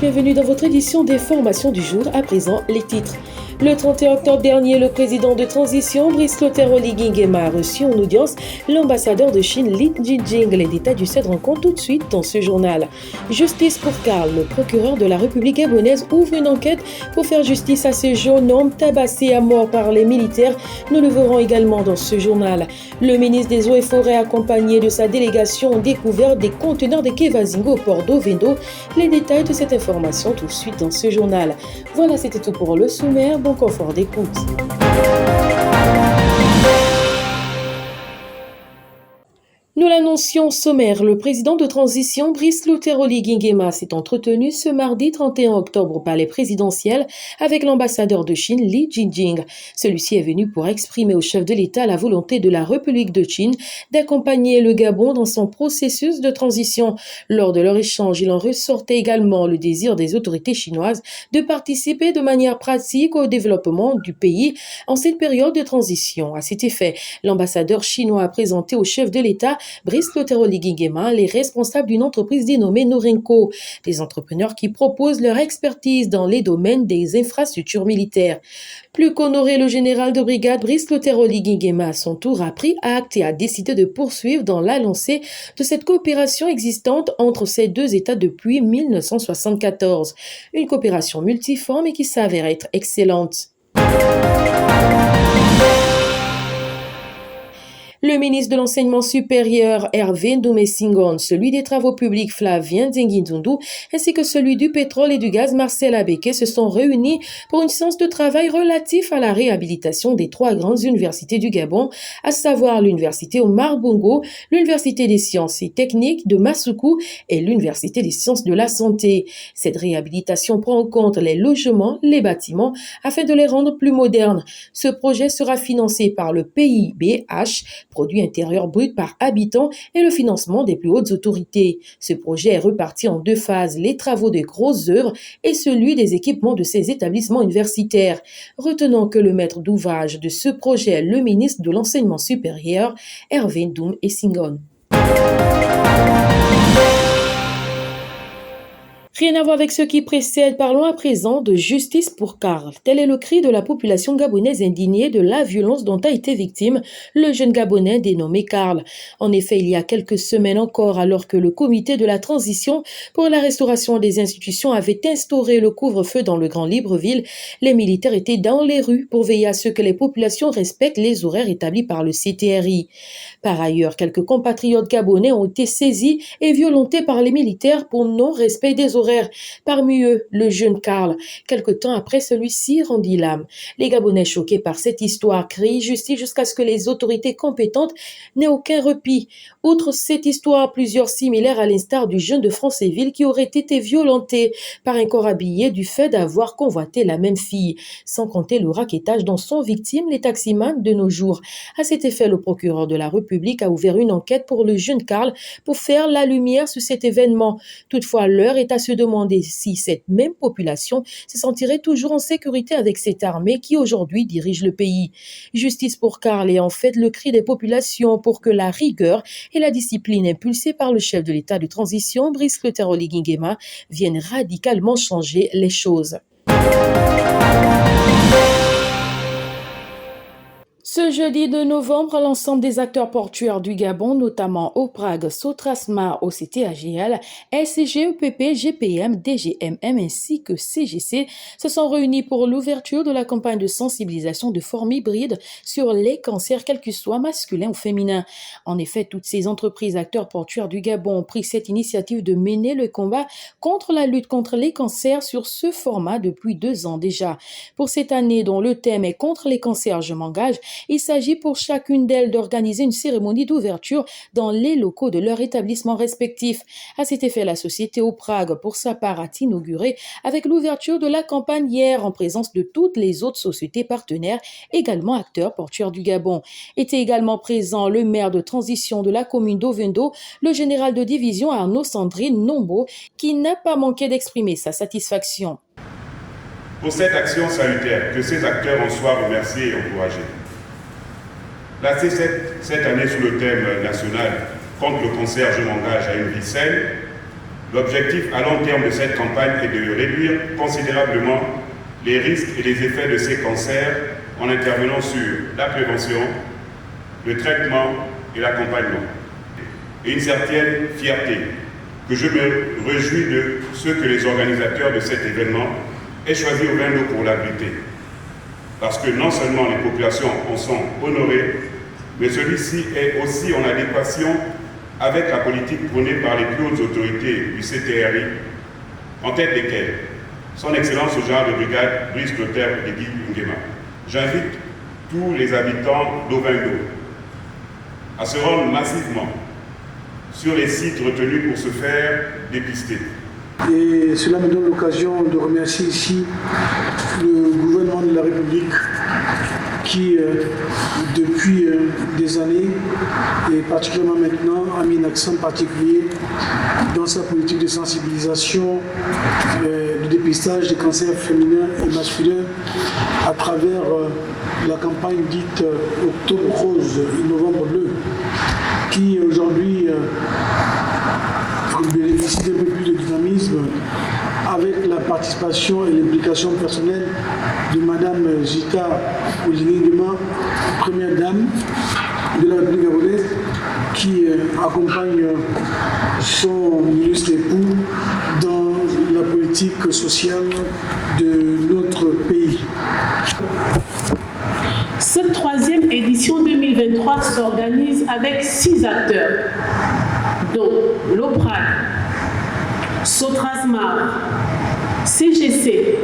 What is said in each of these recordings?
bienvenue dans votre édition des formations du jour. À présent, les titres. Le 31 octobre dernier, le président de transition, Brice Clotaire Oligui Nguema, a reçu en audience l'ambassadeur de Chine, Li Jingjing. Les détails de cette rencontre tout de suite dans ce journal. Justice pour Karl. Le procureur de la République gabonaise ouvre une enquête pour faire justice à ce jeune homme tabassé à mort par les militaires. Nous le verrons également dans ce journal. Le ministre des Eaux et Forêts, accompagné de sa délégation, ont découvert des conteneurs de Kevazingo au port d'Ovendo. Les détails de cette information tout de suite dans ce journal. Voilà, c'était tout pour le sommaire. Bon confort d'écoute. Nous l'annoncions sommaire, le président de transition Brice Clotaire Oligui Nguema s'est entretenu ce mardi 31 octobre au palais présidentiel avec l'ambassadeur de Chine Li Jingjing. Celui-ci est venu pour exprimer au chef de l'État la volonté de la République de Chine d'accompagner le Gabon dans son processus de transition. Lors de leur échange, il en ressortait également le désir des autorités chinoises de participer de manière pratique au développement du pays en cette période de transition. À cet effet, l'ambassadeur chinois a présenté au chef de l'État Brice Clotaire Oligui Nguema, les responsables d'une entreprise dénommée Norenco, des entrepreneurs qui proposent leur expertise dans les domaines des infrastructures militaires. Plus qu'honoré, le général de brigade Brice Clotaire Oligui Nguema, à son tour, a pris acte et a décidé de poursuivre dans la lancée de cette coopération existante entre ces deux États depuis 1974. Une coopération multiforme et qui s'avère être excellente. Le ministre de l'Enseignement supérieur Hervé Ndoumé-Senghone, celui des Travaux publics Flavien Zenguindundu, ainsi que celui du pétrole et du gaz Marcel Abeke se sont réunis pour une séance de travail relatif à la réhabilitation des trois grandes universités du Gabon, à savoir l'université Omar Bongo, l'université des sciences et techniques de Massoukou et l'université des sciences de la santé. Cette réhabilitation prend en compte les logements, les bâtiments, afin de les rendre plus modernes. Ce projet sera financé par le PIBH, produit intérieur brut par habitant, et le financement des plus hautes autorités. Ce projet est reparti en deux phases, les travaux des grosses œuvres et celui des équipements de ces établissements universitaires. Retenons que le maître d'ouvrage de ce projet est le ministre de l'Enseignement supérieur, Hervé Ndoumé-Senghone. Rien à voir avec ce qui précède, parlons à présent de justice pour Karl. Tel est le cri de la population gabonaise indignée de la violence dont a été victime le jeune Gabonais dénommé Karl. En effet, il y a quelques semaines encore, alors que le comité de la transition pour la restauration des institutions avait instauré le couvre-feu dans le Grand Libreville, les militaires étaient dans les rues pour veiller à ce que les populations respectent les horaires établis par le CTRI. Par ailleurs, quelques compatriotes gabonais ont été saisis et violentés par les militaires pour non-respect des horaires. Parmi eux, le jeune Karl. Quelque temps après, celui-ci rendit l'âme. Les Gabonais choqués par cette histoire crient justice jusqu'à ce que les autorités compétentes n'aient aucun répit. Outre cette histoire, plusieurs similaires à l'instar du jeune de Francéville qui aurait été violenté par un corps habillé du fait d'avoir convoité la même fille. Sans compter le rackettage dont sont victimes les taximans de nos jours. À cet effet, le procureur de la République a ouvert une enquête pour le jeune Karl pour faire la lumière sur cet événement. Toutefois, l'heure est à se demander si cette même population se sentirait toujours en sécurité avec cette armée qui aujourd'hui dirige le pays. Justice pour Karl est en fait le cri des populations pour que la rigueur et la discipline impulsée par le chef de l'État de transition, Brice Clotaire Oligui Nguema, viennent radicalement changer les choses. Ce jeudi 2 novembre, l'ensemble des acteurs portuaires du Gabon, notamment OPRAG, Sotrasma, OCT-AGL, SCG, EPP, GPM, DGMM ainsi que CGC, se sont réunis pour l'ouverture de la campagne de sensibilisation de forme hybride sur les cancers, quels qu'ils soient masculins ou féminins. En effet, toutes ces entreprises acteurs portuaires du Gabon ont pris cette initiative de mener le combat contre la lutte contre les cancers sur ce format depuis 2 ans déjà. Pour cette année, dont le thème est contre les cancers, je m'engage, il s'agit pour chacune d'elles d'organiser une cérémonie d'ouverture dans les locaux de leur établissement respectif. À cet effet, la société OPRAG, pour sa part, a inauguré avec l'ouverture de la campagne hier en présence de toutes les autres sociétés partenaires, également acteurs portuaires du Gabon. Était également présent le maire de transition de la commune d'Ovendo, le général de division Arnaud Sandrine Nombo, qui n'a pas manqué d'exprimer sa satisfaction. Pour cette action salutaire, que ces acteurs en soient remerciés et encouragés. Placé cette année sous le thème national « Contre le cancer, je m'engage à une vie saine », L'objectif à long terme de cette campagne est de réduire considérablement les risques et les effets de ces cancers en intervenant sur la prévention, le traitement et l'accompagnement. Et une certaine fierté que je me réjouis de ce que les organisateurs de cet événement aient choisi au vin d'eau pour l'abriter. Parce que non seulement les populations en sont honorées, mais celui-ci est aussi en adéquation avec la politique prônée par les plus hautes autorités du CTRI, en tête desquelles son Excellence au général de brigade Brice Clotaire Guy Nguema. J'invite tous les habitants d'Ovendo à se rendre massivement sur les sites retenus pour se faire dépister. Et cela me donne l'occasion de remercier ici le gouvernement de la République qui, depuis des années, et particulièrement maintenant, a mis un accent particulier dans sa politique de sensibilisation, de dépistage des cancers féminins et masculins à travers la campagne dite Octobre Rose et Novembre Bleu, qui aujourd'hui bénéficie d'un peu plus de dynamisme avec la participation et l'implication personnelle de Madame Zita Oligui-Nguema, première dame de la République gabonaise, qui accompagne son illustre époux dans la politique sociale de notre pays. Cette troisième édition 2023 s'organise avec 6 acteurs, dont l'OPRAD, Sotrasmar, CGC,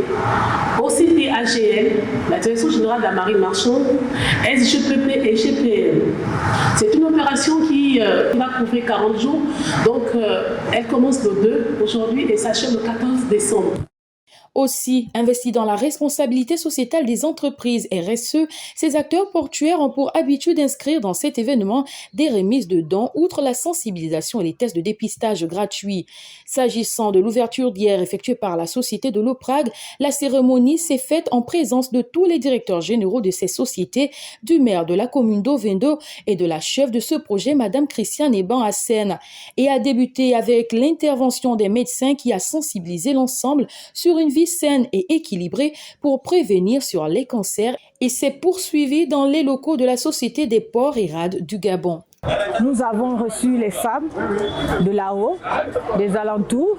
OCT-AGL, la Direction générale de la marine marchande, SGPP et GPM. C'est une opération qui va couvrir 40 jours, donc elle commence le 2 aujourd'hui et s'achève le 14 décembre. Aussi, investis dans la responsabilité sociétale des entreprises RSE, ces acteurs portuaires ont pour habitude d'inscrire dans cet événement des remises de dons, outre la sensibilisation et les tests de dépistage gratuits. S'agissant de l'ouverture d'hier effectuée par la société de l'OPRAG, la cérémonie s'est faite en présence de tous les directeurs généraux de ces sociétés, du maire de la commune d'Ovendo et de la chef de ce projet, Madame Christiane Eban-Hassen, et a débuté avec l'intervention des médecins qui a sensibilisé l'ensemble sur une vie saine et équilibrée pour prévenir sur les cancers et s'est poursuivi dans les locaux de la Société des ports et rades du Gabon. Nous avons reçu les femmes de là-haut, des alentours,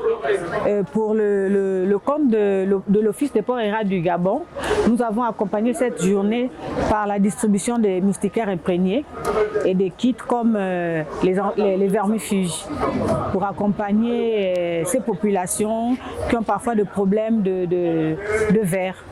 pour le compte de l'Office des ports et rades du Gabon. Nous avons accompagné cette journée par la distribution des moustiquaires imprégnés et des kits comme les vermifuges pour accompagner ces populations qui ont parfois des problèmes de vers.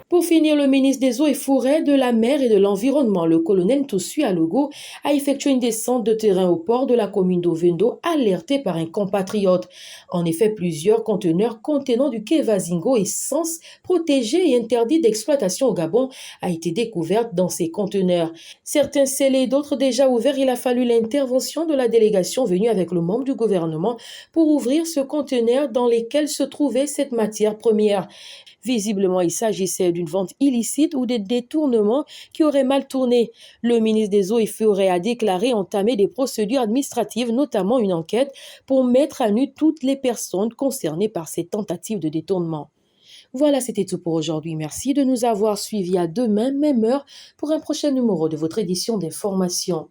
Pour finir, le ministre des Eaux et Forêts, de la Mer et de l'Environnement, le colonel Toussu Alogo, a effectué une descente de terrain au port de la commune d'Ovendo, alerté par un compatriote. En effet, plusieurs conteneurs contenant du Kevazingo, essence protégée et interdite d'exploitation au Gabon, a été découverte dans ces conteneurs. Certains scellés, d'autres déjà ouverts, il a fallu l'intervention de la délégation venue avec le membre du gouvernement pour ouvrir ce conteneur dans lequel se trouvait cette matière première. Visiblement, il s'agissait d'une vente illicite ou des détournements qui auraient mal tourné. Le ministre des Eaux et Forêts a déclaré entamer des procédures administratives, notamment une enquête, pour mettre à nu toutes les personnes concernées par ces tentatives de détournement. Voilà, c'était tout pour aujourd'hui. Merci de nous avoir suivis. À demain, même heure, pour un prochain numéro de votre édition d'information.